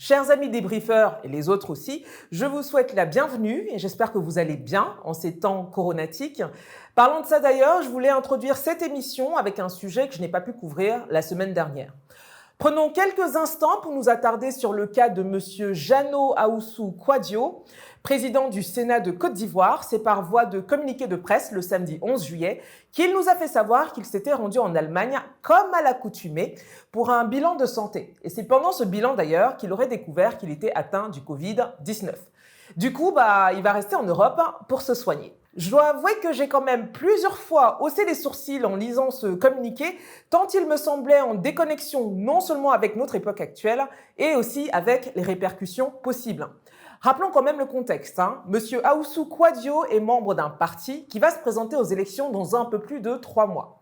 Chers amis débriefeurs et les autres aussi, je vous souhaite la bienvenue et j'espère que vous allez bien en ces temps coronatiques. Parlant de ça d'ailleurs, je voulais introduire cette émission avec un sujet que je n'ai pas pu couvrir la semaine dernière. Prenons quelques instants pour nous attarder sur le cas de M. Jeannot Ahoussou Kouadio, président du Sénat de Côte d'Ivoire. C'est par voie de communiqué de presse le samedi 11 juillet qu'il nous a fait savoir qu'il s'était rendu en Allemagne, comme à l'accoutumée, pour un bilan de santé. Et c'est pendant ce bilan d'ailleurs qu'il aurait découvert qu'il était atteint du Covid-19. Du coup, il va rester en Europe pour se soigner. Je dois avouer que j'ai quand même plusieurs fois haussé les sourcils en lisant ce communiqué, tant il me semblait en déconnexion non seulement avec notre époque actuelle, et aussi avec les répercussions possibles. Rappelons quand même le contexte. Monsieur Ahoussou Kouadio est membre d'un parti qui va se présenter aux élections dans un peu plus de 3 mois.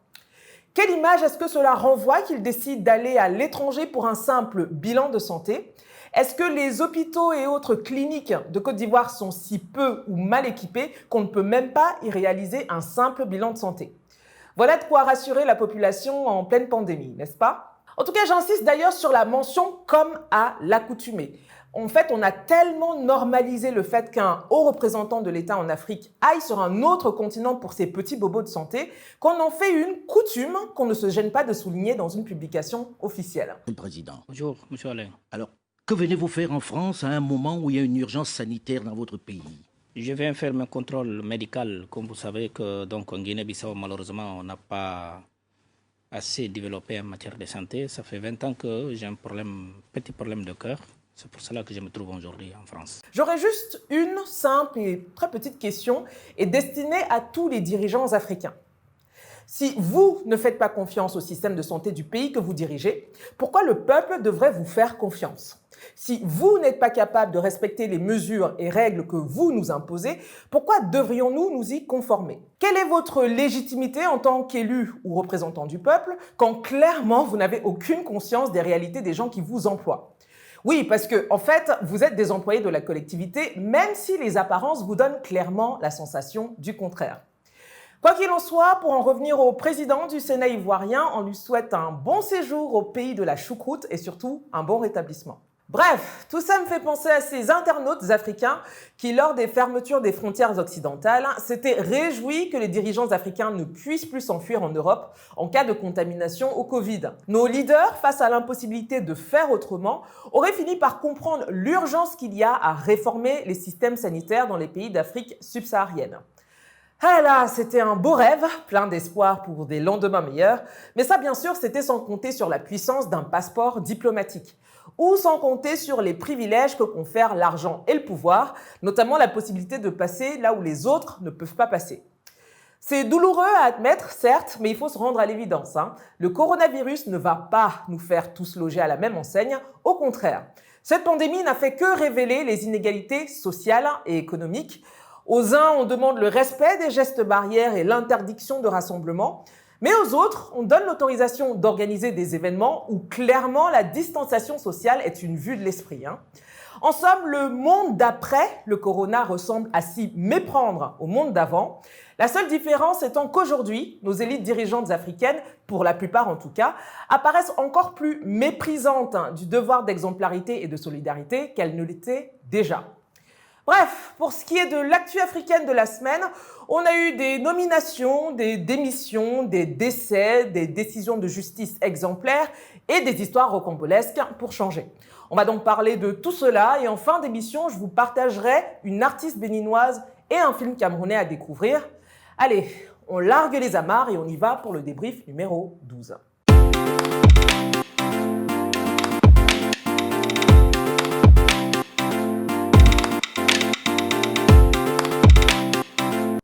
Quelle image est-ce que cela renvoie qu'il décide d'aller à l'étranger pour un simple bilan de santé ? Est-ce que les hôpitaux et autres cliniques de Côte d'Ivoire sont si peu ou mal équipés qu'on ne peut même pas y réaliser un simple bilan de santé? Voilà de quoi rassurer la population en pleine pandémie, n'est-ce pas? En tout cas, j'insiste d'ailleurs sur la mention « comme à l'accoutumée ». En fait, on a tellement normalisé le fait qu'un haut représentant de l'État en Afrique aille sur un autre continent pour ses petits bobos de santé qu'on en fait une coutume qu'on ne se gêne pas de souligner dans une publication officielle. Monsieur le Président. Bonjour, monsieur Alain. Alors, que venez-vous faire en France à un moment où il y a une urgence sanitaire dans votre pays? Je viens faire mon contrôle médical. Comme vous savez que en Guinée-Bissau, malheureusement, on n'a pas assez développé en matière de santé. Ça fait 20 ans que j'ai un petit problème de cœur. C'est pour cela que je me trouve aujourd'hui en France. J'aurais juste une simple et très petite question et destinée à tous les dirigeants africains. Si vous ne faites pas confiance au système de santé du pays que vous dirigez, pourquoi le peuple devrait vous faire confiance? Si vous n'êtes pas capable de respecter les mesures et règles que vous nous imposez, pourquoi devrions-nous nous y conformer? Quelle est votre légitimité en tant qu'élu ou représentant du peuple quand clairement vous n'avez aucune conscience des réalités des gens qui vous emploient? Oui, parce que en fait, vous êtes des employés de la collectivité, même si les apparences vous donnent clairement la sensation du contraire. Quoi qu'il en soit, pour en revenir au président du Sénat ivoirien, on lui souhaite un bon séjour au pays de la choucroute et surtout un bon rétablissement. Bref, tout ça me fait penser à ces internautes africains qui, lors des fermetures des frontières occidentales, s'étaient réjouis que les dirigeants africains ne puissent plus s'enfuir en Europe en cas de contamination au Covid. Nos leaders, face à l'impossibilité de faire autrement, auraient fini par comprendre l'urgence qu'il y a à réformer les systèmes sanitaires dans les pays d'Afrique subsaharienne. Ah là, c'était un beau rêve, plein d'espoir pour des lendemains meilleurs, mais ça bien sûr c'était sans compter sur la puissance d'un passeport diplomatique, ou sans compter sur les privilèges que confèrent l'argent et le pouvoir, notamment la possibilité de passer là où les autres ne peuvent pas passer. C'est douloureux à admettre, certes, mais il faut se rendre à l'évidence. Le coronavirus ne va pas nous faire tous loger à la même enseigne, au contraire. Cette pandémie n'a fait que révéler les inégalités sociales et économiques. Aux uns, on demande le respect des gestes barrières et l'interdiction de rassemblement, mais aux autres, on donne l'autorisation d'organiser des événements où clairement la distanciation sociale est une vue de l'esprit. En somme, le monde d'après le corona ressemble à s'y méprendre au monde d'avant. La seule différence étant qu'aujourd'hui, nos élites dirigeantes africaines, pour la plupart en tout cas, apparaissent encore plus méprisantes du devoir d'exemplarité et de solidarité qu'elles ne l'étaient déjà. Bref, pour ce qui est de l'actu africaine de la semaine, on a eu des nominations, des démissions, des décès, des décisions de justice exemplaires et des histoires rocambolesques pour changer. On va donc parler de tout cela et en fin d'émission, je vous partagerai une artiste béninoise et un film camerounais à découvrir. Allez, on largue les amarres et on y va pour le débrief numéro 12.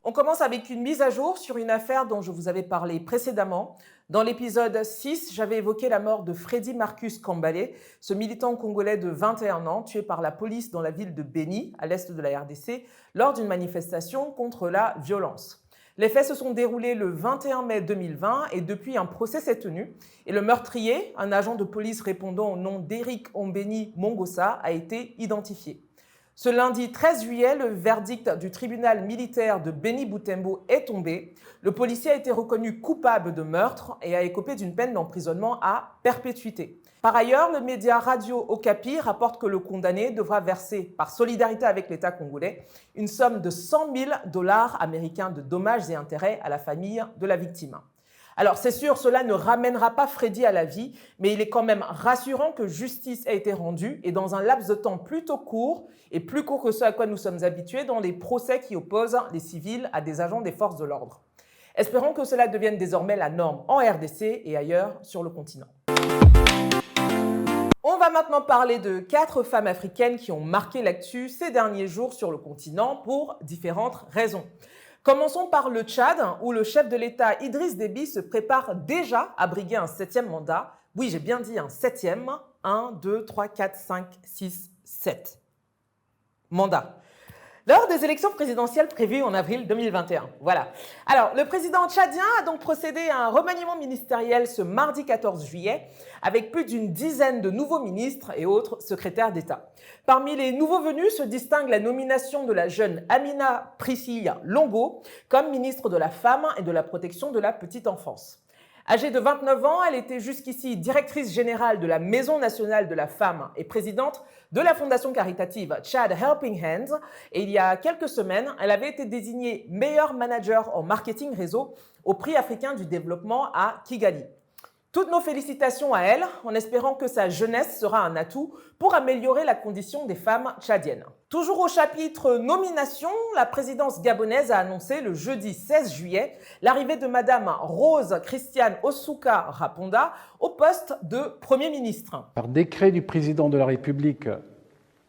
On commence avec une mise à jour sur une affaire dont je vous avais parlé précédemment. Dans l'épisode 6, j'avais évoqué la mort de Freddy Marcus Kambale, ce militant congolais de 21 ans tué par la police dans la ville de Beni, à l'est de la RDC, lors d'une manifestation contre la violence. Les faits se sont déroulés le 21 mai 2020 et depuis un procès s'est tenu. Et le meurtrier, un agent de police répondant au nom d'Eric Ombeni Mongosa, a été identifié. Ce lundi 13 juillet, le verdict du tribunal militaire de Beni-Boutembo est tombé. Le policier a été reconnu coupable de meurtre et a écopé d'une peine d'emprisonnement à perpétuité. Par ailleurs, le média Radio Okapi rapporte que le condamné devra verser, par solidarité avec l'État congolais, une somme de 100 000 $ américains de dommages et intérêts à la famille de la victime. Alors c'est sûr, cela ne ramènera pas Freddy à la vie, mais il est quand même rassurant que justice ait été rendue et dans un laps de temps plutôt court et plus court que ce à quoi nous sommes habitués dans les procès qui opposent les civils à des agents des forces de l'ordre. Espérons que cela devienne désormais la norme en RDC et ailleurs sur le continent. On va maintenant parler de 4 femmes africaines qui ont marqué l'actu ces derniers jours sur le continent pour différentes raisons. Commençons par le Tchad, où le chef de l'État Idriss Déby se prépare déjà à briguer un 7e mandat. Oui, j'ai bien dit un 7e. 1, 2, 3, 4, 5, 6, 7 mandats. Lors des élections présidentielles prévues en avril 2021. Voilà. Alors, le président tchadien a donc procédé à un remaniement ministériel ce mardi 14 juillet avec plus d'une dizaine de nouveaux ministres et autres secrétaires d'État. Parmi les nouveaux venus se distingue la nomination de la jeune Amina Priscille Longo comme ministre de la Femme et de la Protection de la Petite Enfance. Âgée de 29 ans, elle était jusqu'ici directrice générale de la Maison nationale de la femme et présidente de la fondation caritative Tchad Helping Hands. Et il y a quelques semaines, elle avait été désignée meilleure manager en marketing réseau au Prix africain du développement à Kigali. Toutes nos félicitations à elle, en espérant que sa jeunesse sera un atout pour améliorer la condition des femmes tchadiennes. Toujours au chapitre nomination, la présidence gabonaise a annoncé le jeudi 16 juillet l'arrivée de Madame Rose Christiane Osuka Raponda au poste de Premier ministre. Par décret du président de la République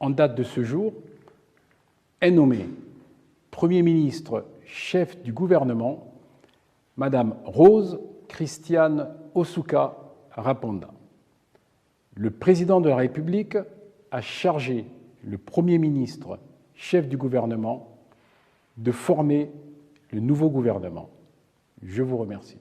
en date de ce jour, est nommée Premier ministre chef du gouvernement Madame Rose Christiane Osuka Raponda. Le président de la République a chargé le Premier ministre, chef du gouvernement, de former le nouveau gouvernement. Je vous remercie.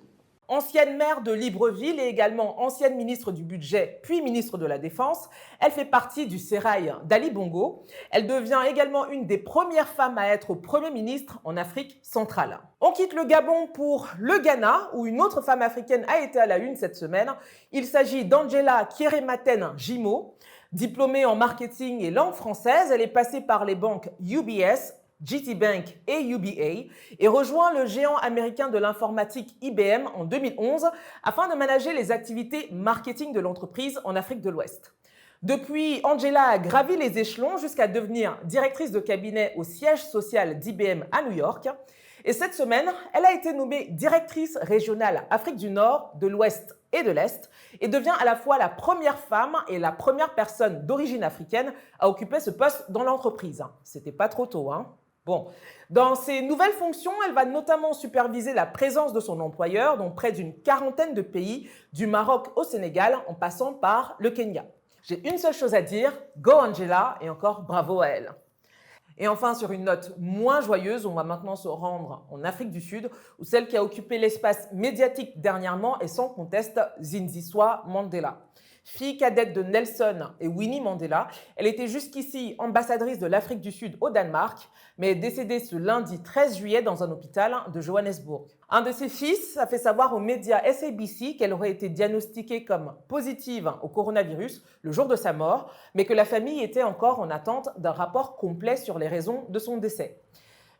Ancienne maire de Libreville et également ancienne ministre du Budget puis ministre de la Défense, elle fait partie du sérail d'Ali Bongo. Elle devient également une des premières femmes à être Premier ministre en Afrique centrale. On quitte le Gabon pour le Ghana où une autre femme africaine a été à la une cette semaine. Il s'agit d'Angela Kierematen Jimo. Diplômée en marketing et langue française, elle est passée par les banques UBS, GTBank et UBA et rejoint le géant américain de l'informatique IBM en 2011 afin de manager les activités marketing de l'entreprise en Afrique de l'Ouest. Depuis, Angela a gravi les échelons jusqu'à devenir directrice de cabinet au siège social d'IBM à New York. Et cette semaine, elle a été nommée directrice régionale Afrique du Nord, de l'Ouest et de l'Est et devient à la fois la première femme et la première personne d'origine africaine à occuper ce poste dans l'entreprise. C'était pas trop tôt, hein? Bon, dans ses nouvelles fonctions, elle va notamment superviser la présence de son employeur dans près d'une quarantaine de pays, du Maroc au Sénégal, en passant par le Kenya. J'ai une seule chose à dire, go Angela, et encore bravo à elle. Et enfin, sur une note moins joyeuse, on va maintenant se rendre en Afrique du Sud, où celle qui a occupé l'espace médiatique dernièrement est sans conteste Zindziswa Mandela. Fille cadette de Nelson et Winnie Mandela, elle était jusqu'ici ambassadrice de l'Afrique du Sud au Danemark, mais est décédée ce lundi 13 juillet dans un hôpital de Johannesburg. Un de ses fils a fait savoir aux médias SABC qu'elle aurait été diagnostiquée comme positive au coronavirus le jour de sa mort, mais que la famille était encore en attente d'un rapport complet sur les raisons de son décès.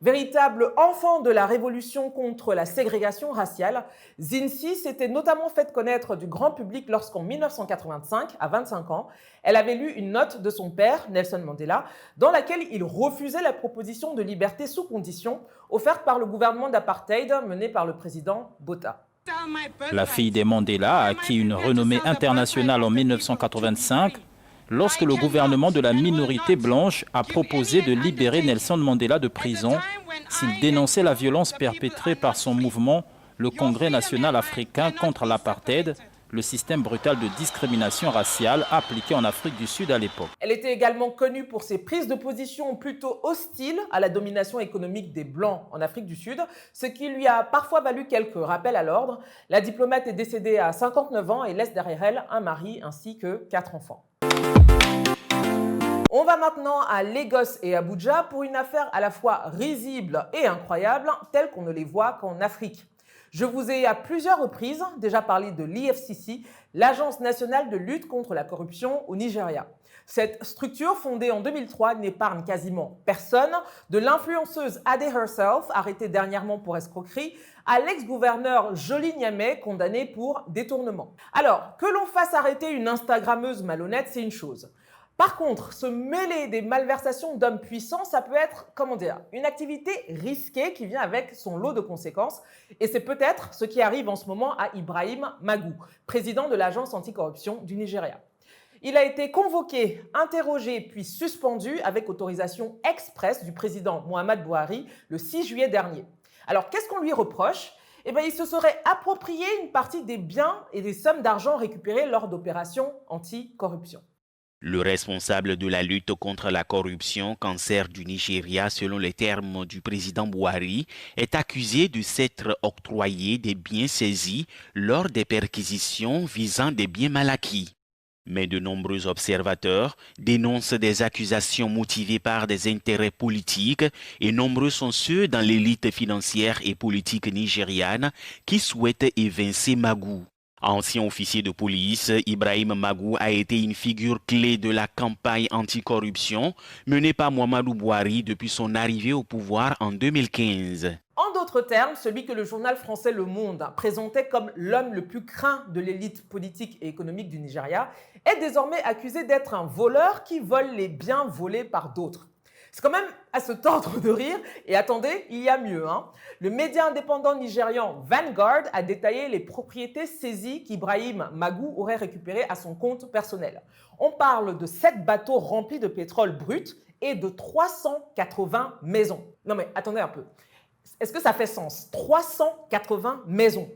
Véritable enfant de la révolution contre la ségrégation raciale, Zinzi s'était notamment fait connaître du grand public lorsqu'en 1985, à 25 ans, elle avait lu une note de son père, Nelson Mandela, dans laquelle il refusait la proposition de liberté sous condition offerte par le gouvernement d'apartheid mené par le président Botha. La fille des Mandela a acquis une renommée internationale en 1985 lorsque le gouvernement de la minorité blanche a proposé de libérer Nelson Mandela de prison s'il dénonçait la violence perpétrée par son mouvement, le Congrès national africain contre l'apartheid, le système brutal de discrimination raciale appliqué en Afrique du Sud à l'époque. Elle était également connue pour ses prises de position plutôt hostiles à la domination économique des Blancs en Afrique du Sud, ce qui lui a parfois valu quelques rappels à l'ordre. La diplomate est décédée à 59 ans et laisse derrière elle un mari ainsi que 4 enfants. On va maintenant à Lagos et Abuja pour une affaire à la fois risible et incroyable, telle qu'on ne les voit qu'en Afrique. Je vous ai à plusieurs reprises déjà parlé de l'EFCC, l'Agence nationale de lutte contre la corruption au Nigeria. Cette structure fondée en 2003 n'épargne quasiment personne, de l'influenceuse Ade herself, arrêtée dernièrement pour escroquerie, à l'ex-gouverneur Jolie Nyamé, condamné pour détournement. Alors, que l'on fasse arrêter une Instagrammeuse malhonnête, c'est une chose. Par contre, se mêler des malversations d'hommes puissants, ça peut être, une activité risquée qui vient avec son lot de conséquences. Et c'est peut-être ce qui arrive en ce moment à Ibrahim Magou, président de l'agence anticorruption du Nigeria. Il a été convoqué, interrogé puis suspendu avec autorisation express du président Muhammadu Buhari le 6 juillet dernier. Alors, qu'est-ce qu'on lui reproche ? Il se serait approprié une partie des biens et des sommes d'argent récupérées lors d'opérations anticorruption. Le responsable de la lutte contre la corruption, cancer du Nigeria, selon les termes du président Buhari, est accusé de s'être octroyé des biens saisis lors des perquisitions visant des biens mal acquis. Mais de nombreux observateurs dénoncent des accusations motivées par des intérêts politiques et nombreux sont ceux dans l'élite financière et politique nigériane qui souhaitent évincer Magou. Ancien officier de police, Ibrahim Magou a été une figure clé de la campagne anticorruption menée par Muhammadu Buhari depuis son arrivée au pouvoir en 2015. En d'autres termes, celui que le journal français Le Monde présentait comme l'homme le plus craint de l'élite politique et économique du Nigeria est désormais accusé d'être un voleur qui vole les biens volés par d'autres. C'est quand même à se tordre de rire et attendez, il y a mieux. Le média indépendant nigérian Vanguard a détaillé les propriétés saisies qu'Ibrahim Magou aurait récupérées à son compte personnel. On parle de 7 bateaux remplis de pétrole brut et de 380 maisons. Non mais attendez un peu. Est-ce que ça fait sens? 380 maisons.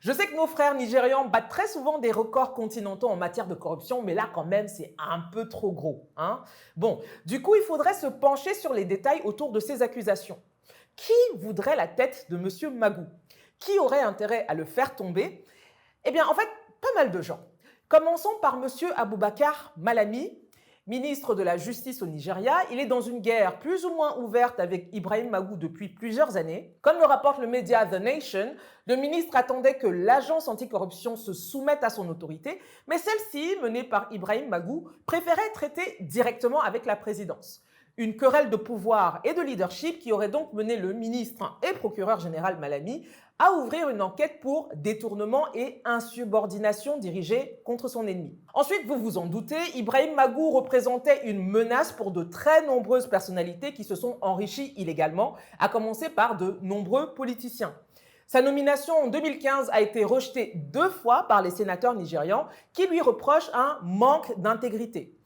Je sais que nos frères nigérians battent très souvent des records continentaux en matière de corruption, mais là quand même c'est un peu trop gros. Bon, du coup il faudrait se pencher sur les détails autour de ces accusations. Qui voudrait la tête de M. Magou? Qui aurait intérêt à le faire tomber? Eh bien en fait, pas mal de gens. Commençons par M. Abubakar Malami, ministre de la Justice au Nigeria. Il est dans une guerre plus ou moins ouverte avec Ibrahim Magou depuis plusieurs années. Comme le rapporte le média The Nation, le ministre attendait que l'agence anticorruption se soumette à son autorité, mais celle-ci, menée par Ibrahim Magou, préférait traiter directement avec la présidence. Une querelle de pouvoir et de leadership qui aurait donc mené le ministre et procureur général Malami à ouvrir une enquête pour détournement et insubordination dirigée contre son ennemi. Ensuite, vous vous en doutez, Ibrahim Magou représentait une menace pour de très nombreuses personnalités qui se sont enrichies illégalement, à commencer par de nombreux politiciens. Sa nomination en 2015 a été rejetée 2 fois par les sénateurs nigérians qui lui reprochent un manque d'intégrité.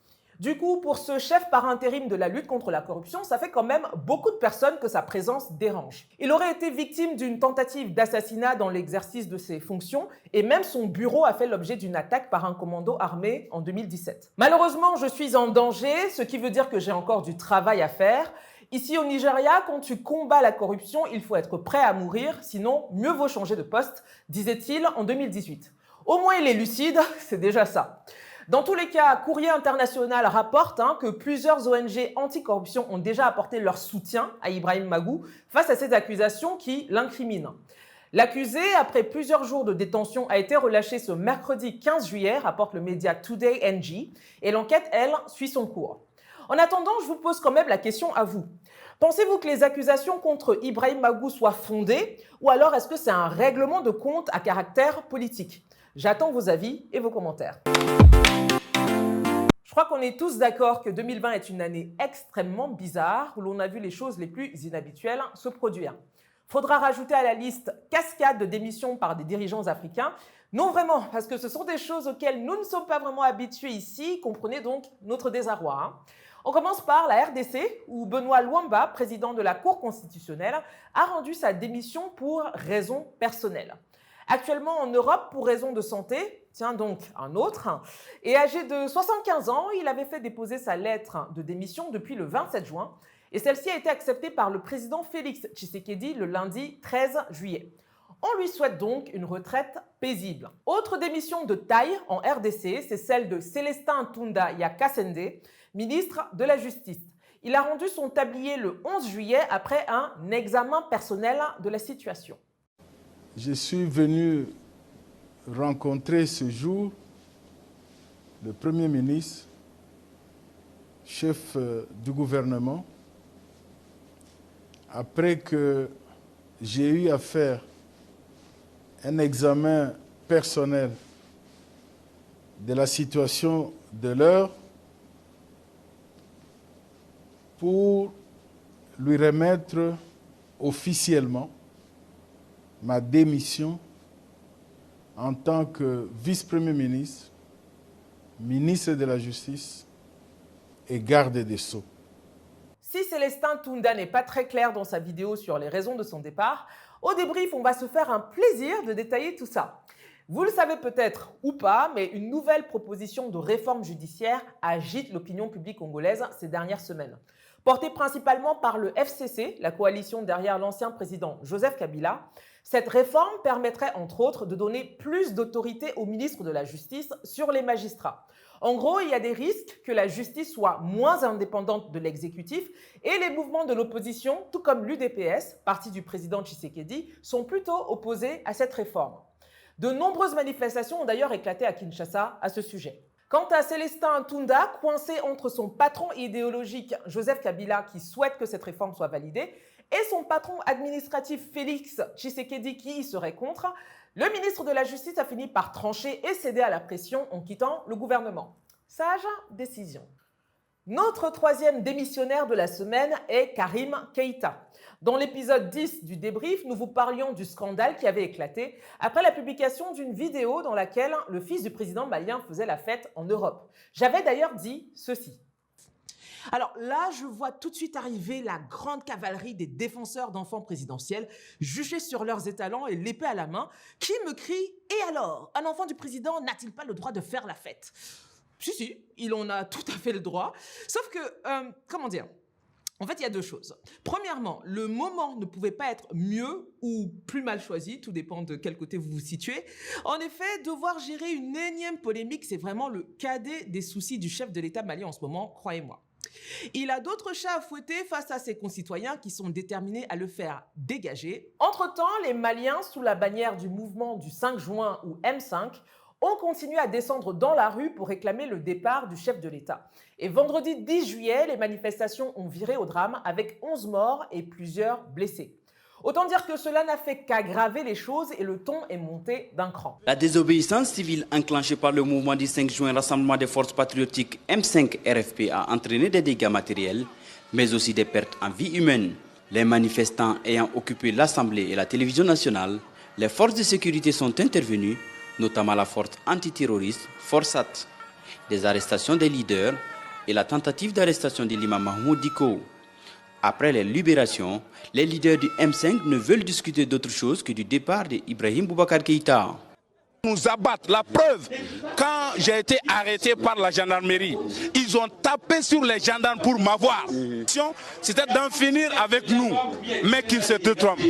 Du coup, pour ce chef par intérim de la lutte contre la corruption, ça fait quand même beaucoup de personnes que sa présence dérange. Il aurait été victime d'une tentative d'assassinat dans l'exercice de ses fonctions et même son bureau a fait l'objet d'une attaque par un commando armé en 2017. Malheureusement, je suis en danger, ce qui veut dire que j'ai encore du travail à faire. Ici au Nigeria, quand tu combats la corruption, il faut être prêt à mourir, sinon mieux vaut changer de poste, disait-il en 2018. Au moins il est lucide, c'est déjà ça. Dans tous les cas, Courrier International rapporte que plusieurs ONG anticorruption ont déjà apporté leur soutien à Ibrahim Magou face à ces accusations qui l'incriminent. L'accusé, après plusieurs jours de détention, a été relâché ce mercredi 15 juillet, rapporte le média Today NG, et l'enquête, elle, suit son cours. En attendant, je vous pose quand même la question à vous. Pensez-vous que les accusations contre Ibrahim Magou soient fondées ou alors est-ce que c'est un règlement de compte à caractère politique? J'attends vos avis et vos commentaires. Je crois qu'on est tous d'accord que 2020 est une année extrêmement bizarre où l'on a vu les choses les plus inhabituelles se produire. Faudra rajouter à la liste cascade de démissions par des dirigeants africains. Non vraiment, parce que ce sont des choses auxquelles nous ne sommes pas vraiment habitués ici, comprenez donc notre désarroi. On commence par la RDC, où Benoît Luamba, président de la Cour constitutionnelle, a rendu sa démission pour raisons personnelles. Actuellement en Europe, pour raison de santé, tiens donc un autre, et âgé de 75 ans, il avait fait déposer sa lettre de démission depuis le 27 juin, et celle-ci a été acceptée par le président Félix Tshisekedi le lundi 13 juillet. On lui souhaite donc une retraite paisible. Autre démission de taille en RDC, c'est celle de Célestin Ntunda Yakasende, ministre de la Justice. Il a rendu son tablier le 11 juillet après un examen personnel de la situation. Je suis venu rencontrer ce jour le Premier ministre, chef du gouvernement, après que j'ai eu à faire un examen personnel de la situation de l'heure pour lui remettre officiellement ma démission en tant que vice-premier ministre, ministre de la Justice et garde des Sceaux. Si Célestin Tounda n'est pas très clair dans sa vidéo sur les raisons de son départ, au débrief, on va se faire un plaisir de détailler tout ça. Vous le savez peut-être ou pas, mais une nouvelle proposition de réforme judiciaire agite l'opinion publique congolaise ces dernières semaines. Portée principalement par le FCC, la coalition derrière l'ancien président Joseph Kabila, cette réforme permettrait entre autres de donner plus d'autorité au ministre de la Justice sur les magistrats. En gros, il y a des risques que la justice soit moins indépendante de l'exécutif et les mouvements de l'opposition, tout comme l'UDPS, parti du président Tshisekedi, sont plutôt opposés à cette réforme. De nombreuses manifestations ont d'ailleurs éclaté à Kinshasa à ce sujet. Quant à Célestin Tounda, coincé entre son patron idéologique Joseph Kabila qui souhaite que cette réforme soit validée et son patron administratif Félix Tshisekedi qui y serait contre, le ministre de la Justice a fini par trancher et céder à la pression en quittant le gouvernement. Sage décision. Notre troisième démissionnaire de la semaine est Karim Keïta. Dans l'épisode 10 du débrief, nous vous parlions du scandale qui avait éclaté après la publication d'une vidéo dans laquelle le fils du président malien faisait la fête en Europe. J'avais d'ailleurs dit ceci. Alors là, je vois tout de suite arriver la grande cavalerie des défenseurs d'enfants présidentiels, juchés sur leurs étalons et l'épée à la main, qui me crient « Et alors, un enfant du président n'a-t-il pas le droit de faire la fête ?» Si, il en a tout à fait le droit. Sauf que, comment dire ? En fait, il y a deux choses. Premièrement, le moment ne pouvait pas être mieux ou plus mal choisi, tout dépend de quel côté vous vous situez. En effet, devoir gérer une énième polémique, c'est vraiment le cadet des soucis du chef de l'État malien en ce moment, croyez-moi. Il a d'autres chats à fouetter face à ses concitoyens qui sont déterminés à le faire dégager. Entre-temps, les Maliens, sous la bannière du mouvement du 5 juin ou M5, ont continué à descendre dans la rue pour réclamer le départ du chef de l'État. Et vendredi 10 juillet, les manifestations ont viré au drame avec 11 morts et plusieurs blessés. Autant dire que cela n'a fait qu'aggraver les choses et le ton est monté d'un cran. La désobéissance civile enclenchée par le mouvement du 5 juin Rassemblement des forces patriotiques M5 RFP a entraîné des dégâts matériels, mais aussi des pertes en vie humaine. Les manifestants ayant occupé l'Assemblée et la télévision nationale, les forces de sécurité sont intervenues, notamment la force antiterroriste Forsat. Des arrestations des leaders et la tentative d'arrestation de l'imam Mahmoud Diko. Après les libérations, les leaders du M5 ne veulent discuter d'autre chose que du départ d'Ibrahim Boubacar Keïta. Nous abattent. La preuve, quand j'ai été arrêté par la gendarmerie, ils ont tapé sur les gendarmes pour m'avoir. C'était d'en finir avec nous, mais qu'ils se trompent.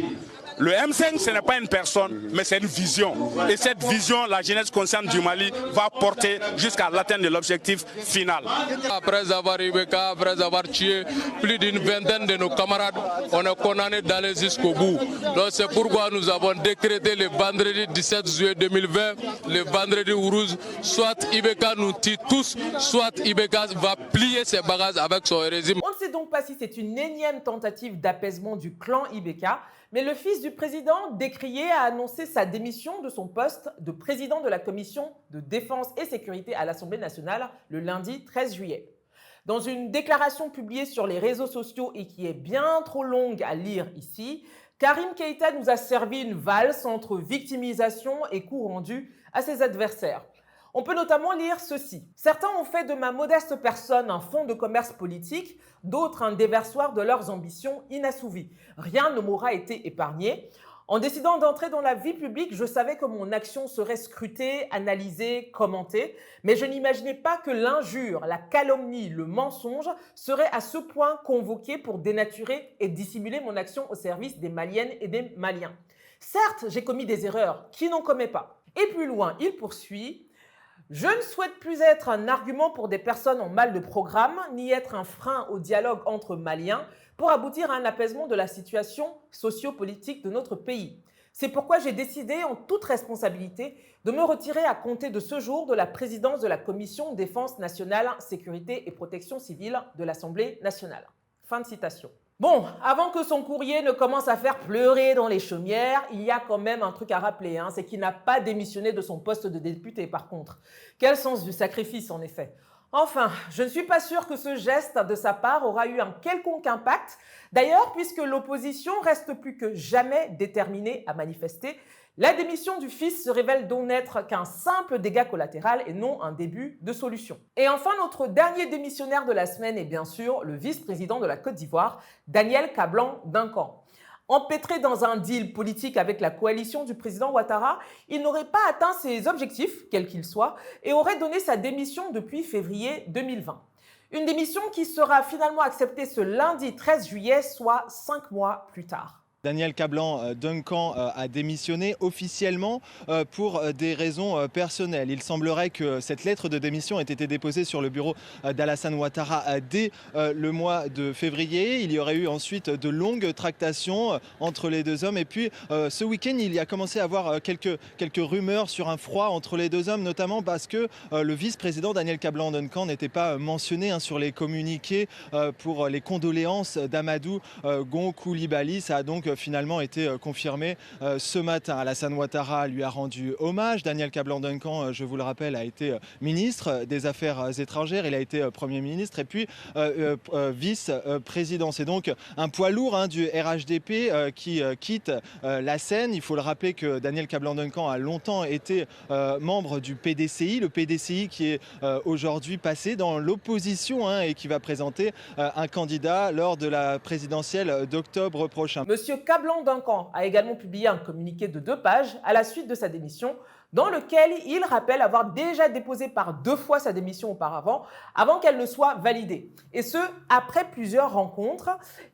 Le M5, ce n'est pas une personne, mais c'est une vision. Et cette vision, la jeunesse consciente du Mali va porter jusqu'à l'atteinte de l'objectif final. Après avoir Ibeka, après avoir tué plus d'une vingtaine de nos camarades, on est condamné d'aller jusqu'au bout. Donc c'est pourquoi nous avons décrété le vendredi 17 juillet 2020, le vendredi rouge, soit Ibeka nous tue tous, soit Ibeka va plier ses bagages avec son régime. On ne sait donc pas si c'est une énième tentative d'apaisement du clan Ibeka, mais le fils du président, décrié, a annoncé sa démission de son poste de président de la commission de défense et sécurité à l'Assemblée nationale le lundi 13 juillet. Dans une déclaration publiée sur les réseaux sociaux et qui est bien trop longue à lire ici, Karim Keïta nous a servi une valse entre victimisation et coup rendu à ses adversaires. On peut notamment lire ceci. Certains ont fait de ma modeste personne un fonds de commerce politique, d'autres un déversoir de leurs ambitions inassouvies. Rien ne m'aura été épargné. En décidant d'entrer dans la vie publique, je savais que mon action serait scrutée, analysée, commentée, mais je n'imaginais pas que l'injure, la calomnie, le mensonge seraient à ce point convoqués pour dénaturer et dissimuler mon action au service des Maliennes et des Maliens. Certes, j'ai commis des erreurs, qui n'en commet pas? Et plus loin, il poursuit. Je ne souhaite plus être un argument pour des personnes en mal de programme, ni être un frein au dialogue entre Maliens pour aboutir à un apaisement de la situation socio-politique de notre pays. C'est pourquoi j'ai décidé, en toute responsabilité, de me retirer à compter de ce jour de la présidence de la Commission Défense nationale, sécurité et protection civile de l'Assemblée nationale. » Fin de citation. Bon, avant que son courrier ne commence à faire pleurer dans les chaumières, il y a quand même un truc à rappeler, c'est qu'il n'a pas démissionné de son poste de député par contre. Quel sens du sacrifice en effet. Enfin, je ne suis pas sûre que ce geste de sa part aura eu un quelconque impact. D'ailleurs, puisque l'opposition reste plus que jamais déterminée à manifester, la démission du fils se révèle donc n'être qu'un simple dégât collatéral et non un début de solution. Et enfin, notre dernier démissionnaire de la semaine est bien sûr le vice-président de la Côte d'Ivoire, Daniel Kablan-Duncan. Empêtré dans un deal politique avec la coalition du président Ouattara, il n'aurait pas atteint ses objectifs, quels qu'ils soient, et aurait donné sa démission depuis février 2020. Une démission qui sera finalement acceptée ce lundi 13 juillet, soit 5 mois plus tard. Daniel Kablan-Duncan a démissionné officiellement pour des raisons personnelles. Il semblerait que cette lettre de démission ait été déposée sur le bureau d'Alassane Ouattara dès le mois de février. Il y aurait eu ensuite de longues tractations entre les deux hommes. Et puis ce week-end, il y a commencé à avoir quelques rumeurs sur un froid entre les deux hommes, notamment parce que le vice-président Daniel Kablan-Duncan n'était pas mentionné sur les communiqués pour les condoléances d'Amadou Gon Coulibaly. Ça a donc finalement été confirmé ce matin. Alassane Ouattara lui a rendu hommage. Daniel Kablan-Duncan, je vous le rappelle, a été ministre des Affaires étrangères. Il a été Premier ministre et puis vice-président. C'est donc un poids lourd du RHDP qui quitte la scène. Il faut le rappeler que Daniel Kablan-Duncan a longtemps été membre du PDCI. Le PDCI qui est aujourd'hui passé dans l'opposition et qui va présenter un candidat lors de la présidentielle d'octobre prochain. Monsieur Kablan-Duncan a également publié un communiqué de 2 pages à la suite de sa démission, dans lequel il rappelle avoir déjà déposé par 2 fois sa démission auparavant, avant qu'elle ne soit validée. Et ce, après plusieurs rencontres.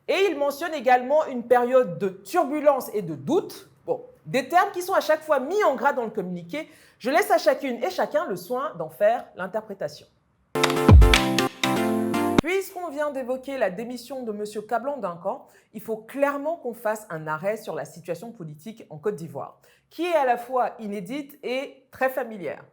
Et il mentionne également une période de turbulence et de doute. Bon, des termes qui sont à chaque fois mis en gras dans le communiqué. Je laisse à chacune et chacun le soin d'en faire l'interprétation. Puisqu'on vient d'évoquer la démission de M. Kablan-Duncan, il faut clairement qu'on fasse un arrêt sur la situation politique en Côte d'Ivoire, qui est à la fois inédite et très familière.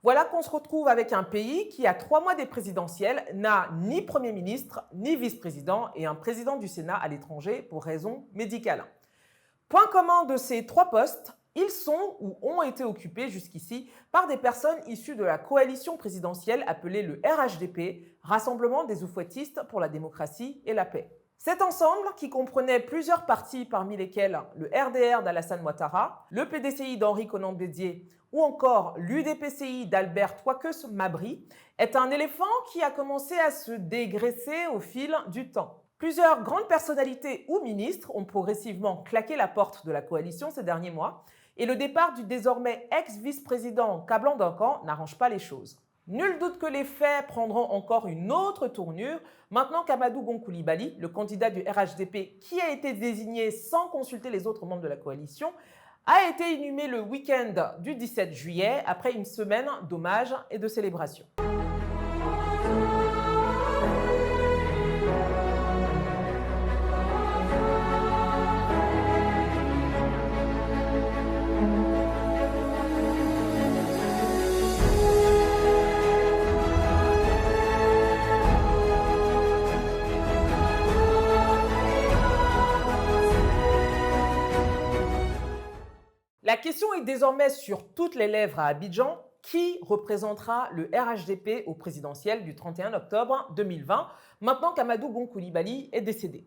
Voilà qu'on se retrouve avec un pays qui, à 3 mois des présidentielles, n'a ni Premier ministre, ni vice-président et un président du Sénat à l'étranger pour raisons médicales. Point commun de ces 3 postes, ils sont ou ont été occupés jusqu'ici par des personnes issues de la coalition présidentielle appelée le RHDP, Rassemblement des Oufouettistes pour la démocratie et la paix. Cet ensemble, qui comprenait plusieurs partis parmi lesquels le RDR d'Alassane Ouattara, le PDCI d'Henri Konan Bédié ou encore l'UDPCI d'Albert Touakeus Mabry, est un éléphant qui a commencé à se dégraisser au fil du temps. Plusieurs grandes personnalités ou ministres ont progressivement claqué la porte de la coalition ces derniers mois, et le départ du désormais ex-vice-président Kablan-Duncan n'arrange pas les choses. Nul doute que les faits prendront encore une autre tournure maintenant qu'Amadou Gon Coulibaly, le candidat du RHDP qui a été désigné sans consulter les autres membres de la coalition, a été inhumé le week-end du 17 juillet après une semaine d'hommages et de célébrations. La question est désormais sur toutes les lèvres à Abidjan. Qui représentera le RHDP au présidentiel du 31 octobre 2020, maintenant qu'Amadou Gon Coulibaly est décédé?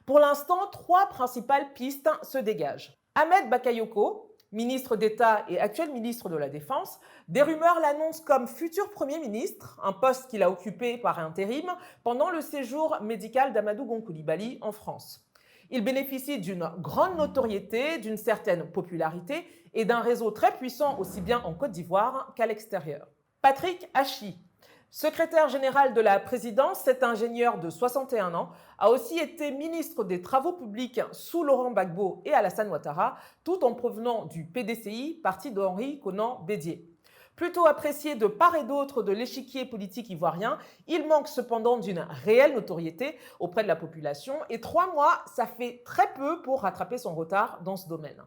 Pour l'instant, 3 principales pistes se dégagent. Ahmed Bakayoko, ministre d'État et actuel ministre de la Défense, des rumeurs l'annoncent comme futur Premier ministre, un poste qu'il a occupé par intérim pendant le séjour médical d'Amadou Gon Coulibaly en France. Il bénéficie d'une grande notoriété, d'une certaine popularité et d'un réseau très puissant aussi bien en Côte d'Ivoire qu'à l'extérieur. Patrick Hachi, secrétaire général de la présidence, cet ingénieur de 61 ans a aussi été ministre des Travaux publics sous Laurent Gbagbo et Alassane Ouattara, tout en provenant du PDCI, parti d'Henri Konan Bédié. Plutôt apprécié de part et d'autre de l'échiquier politique ivoirien, il manque cependant d'une réelle notoriété auprès de la population et 3 mois, ça fait très peu pour rattraper son retard dans ce domaine.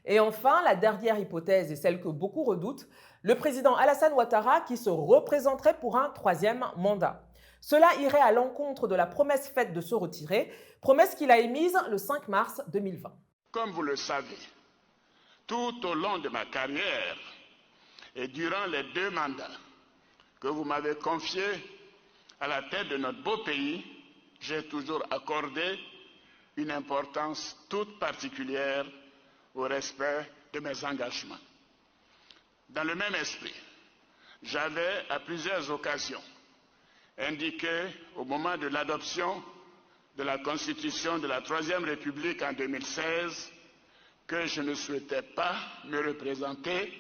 Et enfin, la dernière hypothèse et celle que beaucoup redoutent, le président Alassane Ouattara qui se représenterait pour un 3e mandat. Cela irait à l'encontre de la promesse faite de se retirer, promesse qu'il a émise le 5 mars 2020. Comme vous le savez, tout au long de ma carrière et durant les 2 mandats que vous m'avez confiés à la tête de notre beau pays, j'ai toujours accordé une importance toute particulière au respect de mes engagements. Dans le même esprit, j'avais à plusieurs occasions indiqué au moment de l'adoption de la Constitution de la Troisième République en 2016 que je ne souhaitais pas me représenter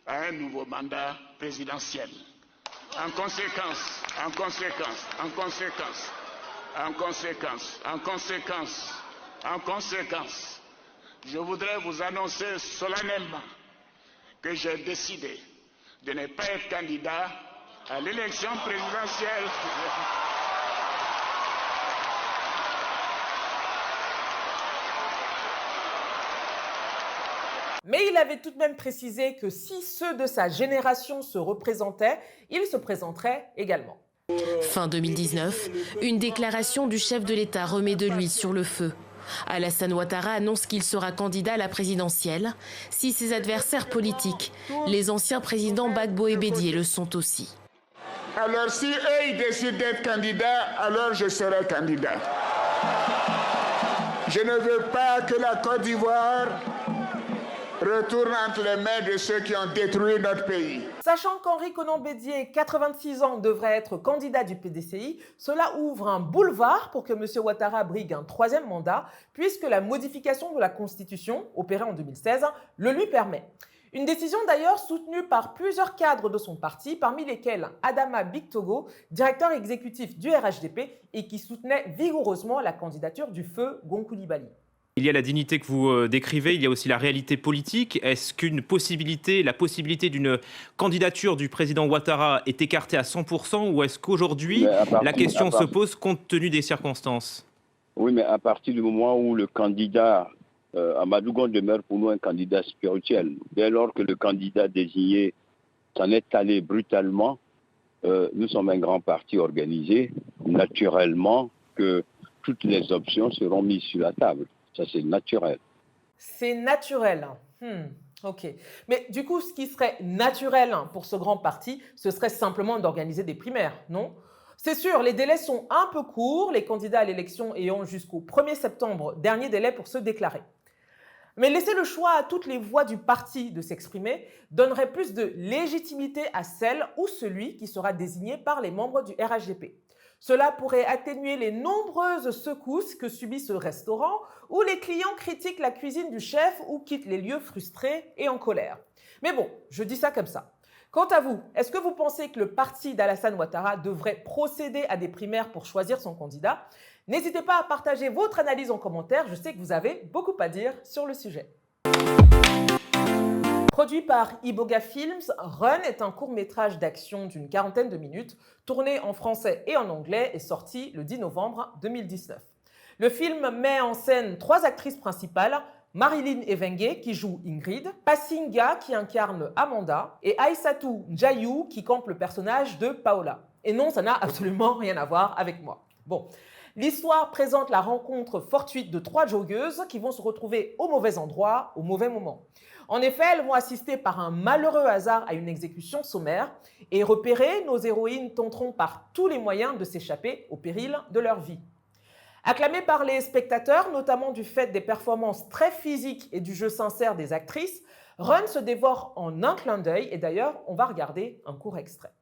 à un nouveau mandat présidentiel. En conséquence, je voudrais vous annoncer solennellement que j'ai décidé de ne pas être candidat à l'élection présidentielle. Mais il avait tout de même précisé que si ceux de sa génération se représentaient, il se présenterait également. Fin 2019, une déclaration du chef de l'État remet de l'huile sur le feu. Alassane Ouattara annonce qu'il sera candidat à la présidentielle si ses adversaires politiques, les anciens présidents Gbagbo et Bédié, le sont aussi. Alors si eux ils décident d'être candidats, alors je serai candidat. Je ne veux pas que la Côte d'Ivoire retourne entre les mains de ceux qui ont détruit notre pays. Sachant qu'Henri Konan Bédié, 86 ans, devrait être candidat du PDCI, cela ouvre un boulevard pour que M. Ouattara brigue un 3e mandat, puisque la modification de la Constitution, opérée en 2016, le lui permet. Une décision d'ailleurs soutenue par plusieurs cadres de son parti, parmi lesquels Adama Bictogo, directeur exécutif du RHDP, et qui soutenait vigoureusement la candidature du feu Gon Coulibaly. Il y a la dignité que vous décrivez, il y a aussi la réalité politique. Est-ce qu'une possibilité, la possibilité d'une candidature du président Ouattara est écartée à 100% ou est-ce qu'aujourd'hui la question se pose compte tenu des circonstances? Oui, mais à partir du moment où le candidat Amadou Gon demeure pour nous un candidat spirituel, dès lors que le candidat désigné s'en est allé brutalement, nous sommes un grand parti organisé, naturellement que toutes les options seront mises sur la table. Ça, c'est naturel. C'est naturel. Ok. Mais du coup, ce qui serait naturel pour ce grand parti, ce serait simplement d'organiser des primaires, non? C'est sûr, les délais sont un peu courts, les candidats à l'élection ayant jusqu'au 1er septembre, dernier délai pour se déclarer. Mais laisser le choix à toutes les voix du parti de s'exprimer donnerait plus de légitimité à celle ou celui qui sera désigné par les membres du RHDP. Cela pourrait atténuer les nombreuses secousses que subit ce restaurant où les clients critiquent la cuisine du chef ou quittent les lieux frustrés et en colère. Mais bon, je dis ça comme ça. Quant à vous, est-ce que vous pensez que le parti d'Alassane Ouattara devrait procéder à des primaires pour choisir son candidat? N'hésitez pas à partager votre analyse en commentaire, je sais que vous avez beaucoup à dire sur le sujet. Produit par Iboga Films, Run est un court-métrage d'action d'une 40aine de minutes, tourné en français et en anglais et sorti le 10 novembre 2019. Le film met en scène 3 actrices principales, Marilyn Evengue qui joue Ingrid, Passinga qui incarne Amanda et Aïssatou Njayou qui campe le personnage de Paola. Et non, ça n'a absolument rien à voir avec moi. Bon, l'histoire présente la rencontre fortuite de 3 jogueuses qui vont se retrouver au mauvais endroit, au mauvais moment. En effet, elles vont assister par un malheureux hasard à une exécution sommaire et repérées, nos héroïnes tenteront par tous les moyens de s'échapper au péril de leur vie. Acclamée par les spectateurs, notamment du fait des performances très physiques et du jeu sincère des actrices, Run se dévore en un clin d'œil et d'ailleurs, on va regarder un court extrait.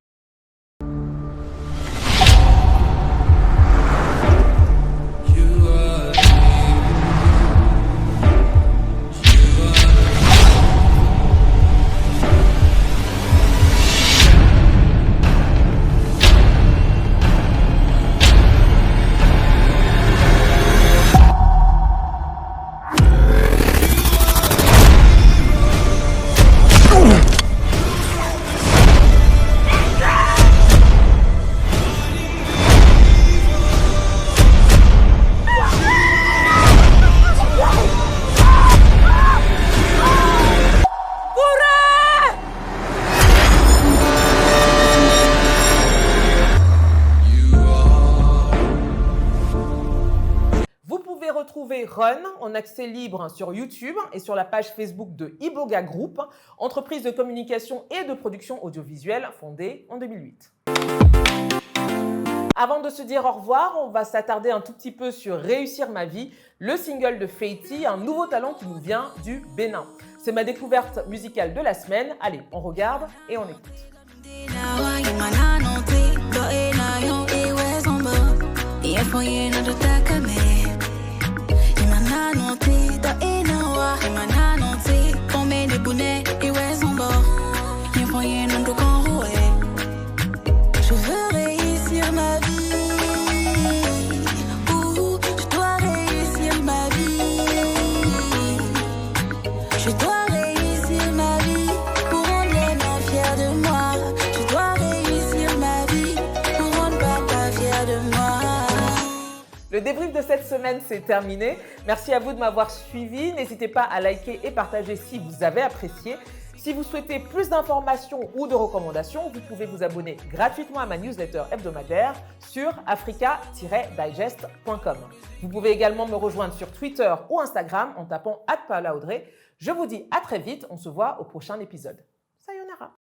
retrouver Run en accès libre sur YouTube et sur la page Facebook de Iboga Group, entreprise de communication et de production audiovisuelle fondée en 2008. Avant de se dire au revoir, on va s'attarder un tout petit peu sur Réussir ma vie, le single de Feiti, un nouveau talent qui nous vient du Bénin. C'est ma découverte musicale de la semaine. Allez, on regarde et on écoute. Je veux réussir ma vie. Je dois réussir ma vie. Je dois réussir ma vie pour rendre les mains fiers de moi. Je dois réussir ma vie pour rendre papa fier de moi. Le débrief de cette semaine, c'est terminé. Merci à vous de m'avoir suivi. N'hésitez pas à liker et partager si vous avez apprécié. Si vous souhaitez plus d'informations ou de recommandations, vous pouvez vous abonner gratuitement à ma newsletter hebdomadaire sur africa-digest.com. Vous pouvez également me rejoindre sur Twitter ou Instagram en tapant @paolaaudrey. Je vous dis à très vite, on se voit au prochain épisode. Sayonara.